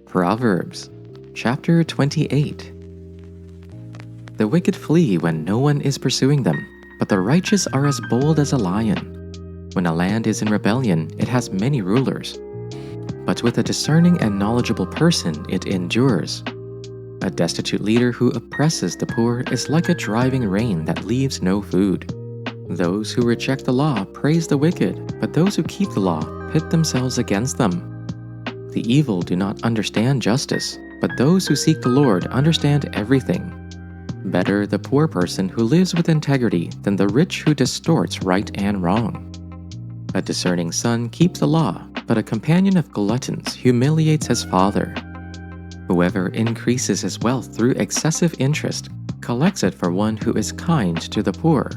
Proverbs Chapter 28. The wicked flee when no one is pursuing them, but the righteous are as bold as a lion. When a land is in rebellion, it has many rulers, but with a discerning and knowledgeable person it endures. A destitute leader who oppresses the poor is like a driving rain that leaves no food. Those who reject the law praise the wicked, but those who keep the law pit themselves against them. The evil do not understand justice, but those who seek the Lord understand everything. Better the poor person who lives with integrity than the rich who distorts right and wrong. A discerning son keeps the law, but a companion of gluttons humiliates his father. Whoever increases his wealth through excessive interest collects it for one who is kind to the poor.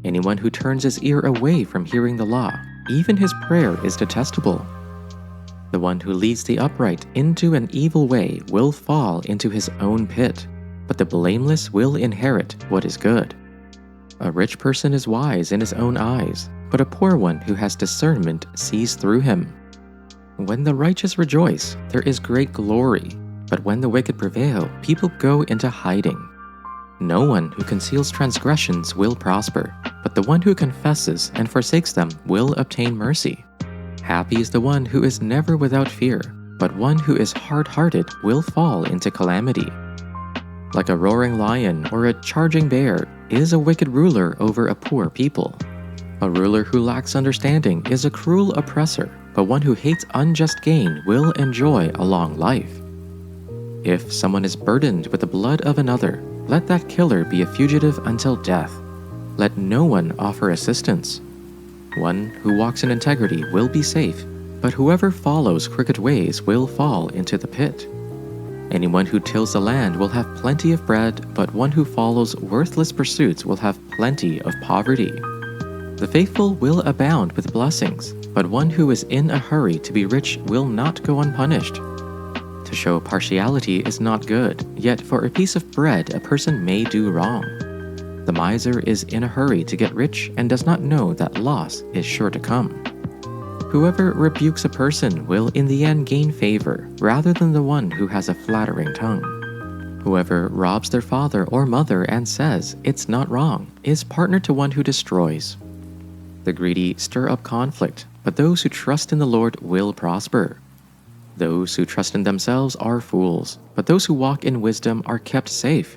Anyone who turns his ear away from hearing the law, even his prayer is detestable. The one who leads the upright into an evil way will fall into his own pit, but the blameless will inherit what is good. A rich person is wise in his own eyes, but a poor one who has discernment sees through him. When the righteous rejoice, there is great glory, but when the wicked prevail, people go into hiding. No one who conceals transgressions will prosper, but the one who confesses and forsakes them will obtain mercy. Happy is the one who is never without fear, but one who is hard-hearted will fall into calamity. Like a roaring lion or a charging bear is a wicked ruler over a poor people. A ruler who lacks understanding is a cruel oppressor, but one who hates unjust gain will enjoy a long life. If someone is burdened with the blood of another, let that killer be a fugitive until death. Let no one offer assistance. One who walks in integrity will be safe, but whoever follows crooked ways will fall into the pit. Anyone who tills the land will have plenty of bread, but one who follows worthless pursuits will have plenty of poverty. The faithful will abound with blessings, but one who is in a hurry to be rich will not go unpunished. To show partiality is not good, yet for a piece of bread a person may do wrong. The miser is in a hurry to get rich and does not know that loss is sure to come. Whoever rebukes a person will in the end gain favor, rather than the one who has a flattering tongue. Whoever robs their father or mother and says, "It's not wrong," is partner to one who destroys. The greedy stir up conflict, but those who trust in the Lord will prosper. Those who trust in themselves are fools, but those who walk in wisdom are kept safe.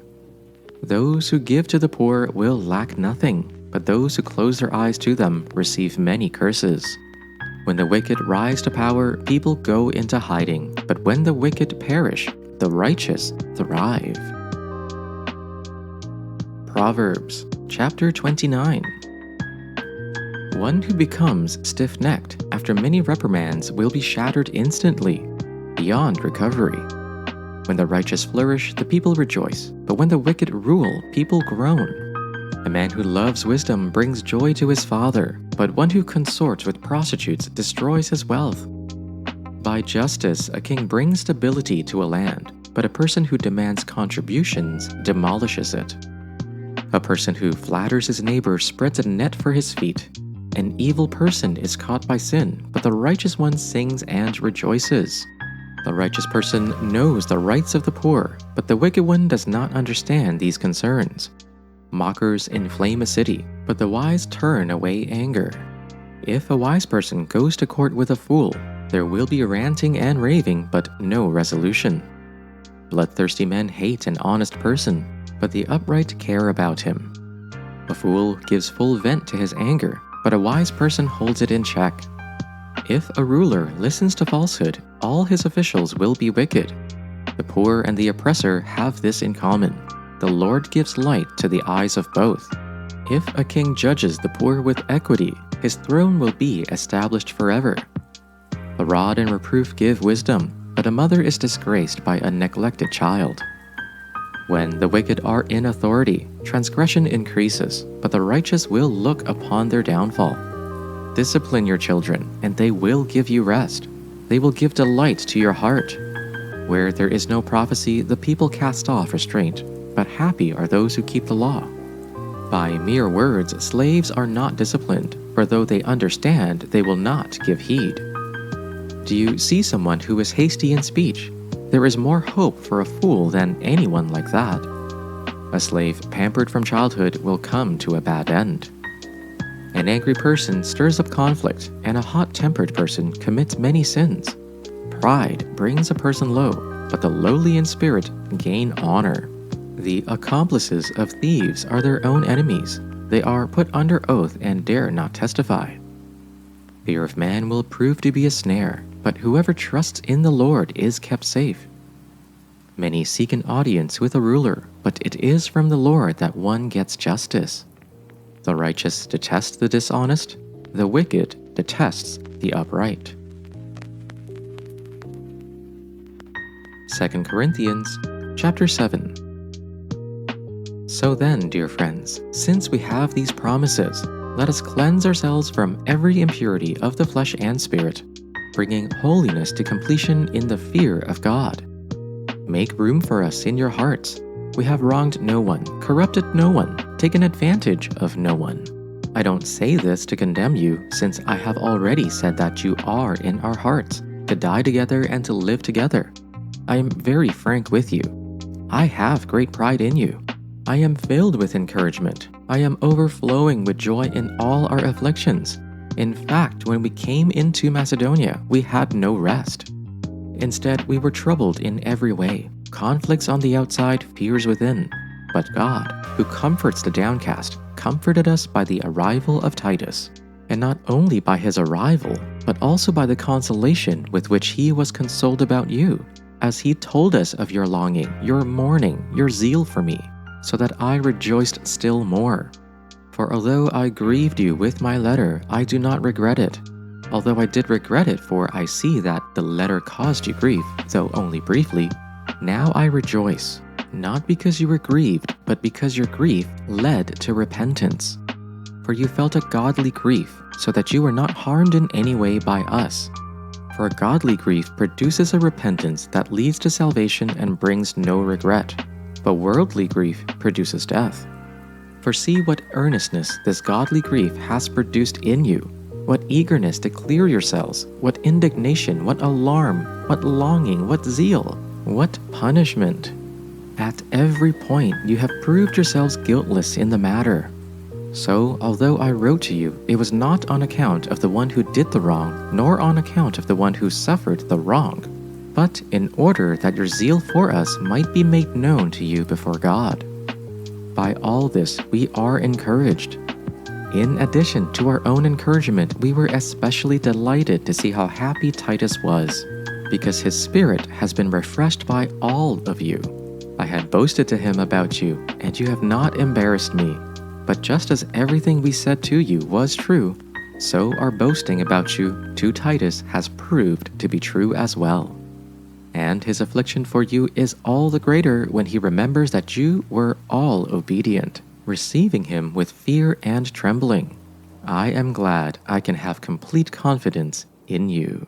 Those who give to the poor will lack nothing, but those who close their eyes to them receive many curses. When the wicked rise to power, people go into hiding, but when the wicked perish, the righteous thrive. Proverbs Chapter 29. One who becomes stiff-necked after many reprimands will be shattered instantly, beyond recovery. When the righteous flourish, the people rejoice, but when the wicked rule, people groan. A man who loves wisdom brings joy to his father, but one who consorts with prostitutes destroys his wealth. By justice, a king brings stability to a land, but a person who demands contributions demolishes it. A person who flatters his neighbor spreads a net for his feet. An evil person is caught by sin, but the righteous one sings and rejoices. The righteous person knows the rights of the poor, but the wicked one does not understand these concerns. Mockers inflame a city, but the wise turn away anger. If a wise person goes to court with a fool, there will be ranting and raving, but no resolution. Bloodthirsty men hate an honest person, but the upright care about him. A fool gives full vent to his anger, but a wise person holds it in check. If a ruler listens to falsehood, all his officials will be wicked. The poor and the oppressor have this in common: the Lord gives light to the eyes of both. If a king judges the poor with equity, his throne will be established forever. A rod and reproof give wisdom, but a mother is disgraced by a neglected child. When the wicked are in authority, transgression increases, but the righteous will look upon their downfall. Discipline your children, and they will give you rest. They will give delight to your heart. Where there is no prophecy, the people cast off restraint, but happy are those who keep the law. By mere words, slaves are not disciplined, for though they understand, they will not give heed. Do you see someone who is hasty in speech? There is more hope for a fool than anyone like that. A slave pampered from childhood will come to a bad end. An angry person stirs up conflict, and a hot-tempered person commits many sins. Pride brings a person low, but the lowly in spirit gain honor. The accomplices of thieves are their own enemies. They are put under oath and dare not testify. Fear of man will prove to be a snare, but whoever trusts in the Lord is kept safe. Many seek an audience with a ruler, but it is from the Lord that one gets justice. The righteous detest the dishonest, the wicked detests the upright. 2 Corinthians Chapter 7. So then, dear friends, since we have these promises, let us cleanse ourselves from every impurity of the flesh and spirit, bringing holiness to completion in the fear of God. Make room for us in your hearts. We have wronged no one, corrupted no one, taken advantage of no one. I don't say this to condemn you, since I have already said that you are in our hearts, to die together and to live together. I am very frank with you. I have great pride in you. I am filled with encouragement. I am overflowing with joy in all our afflictions. In fact, when we came into Macedonia, we had no rest. Instead, we were troubled in every way, conflicts on the outside, fears within. But God, who comforts the downcast, comforted us by the arrival of Titus. And not only by his arrival, but also by the consolation with which he was consoled about you, as he told us of your longing, your mourning, your zeal for me, so that I rejoiced still more. For although I grieved you with my letter, I do not regret it. Although I did regret it, for I see that the letter caused you grief, though only briefly. Now I rejoice, not because you were grieved, but because your grief led to repentance. For you felt a godly grief, so that you were not harmed in any way by us. For a godly grief produces a repentance that leads to salvation and brings no regret, but worldly grief produces death. For see what earnestness this godly grief has produced in you, what eagerness to clear yourselves, what indignation, what alarm, what longing, what zeal, what punishment. At every point you have proved yourselves guiltless in the matter. So, although I wrote to you, it was not on account of the one who did the wrong, nor on account of the one who suffered the wrong, but in order that your zeal for us might be made known to you before God. By all this we are encouraged. In addition to our own encouragement, we were especially delighted to see how happy Titus was, because his spirit has been refreshed by all of you. I had boasted to him about you, and you have not embarrassed me. But just as everything we said to you was true, so our boasting about you to Titus has proved to be true as well. And his affliction for you is all the greater when he remembers that you were all obedient, receiving him with fear and trembling. I am glad I can have complete confidence in you.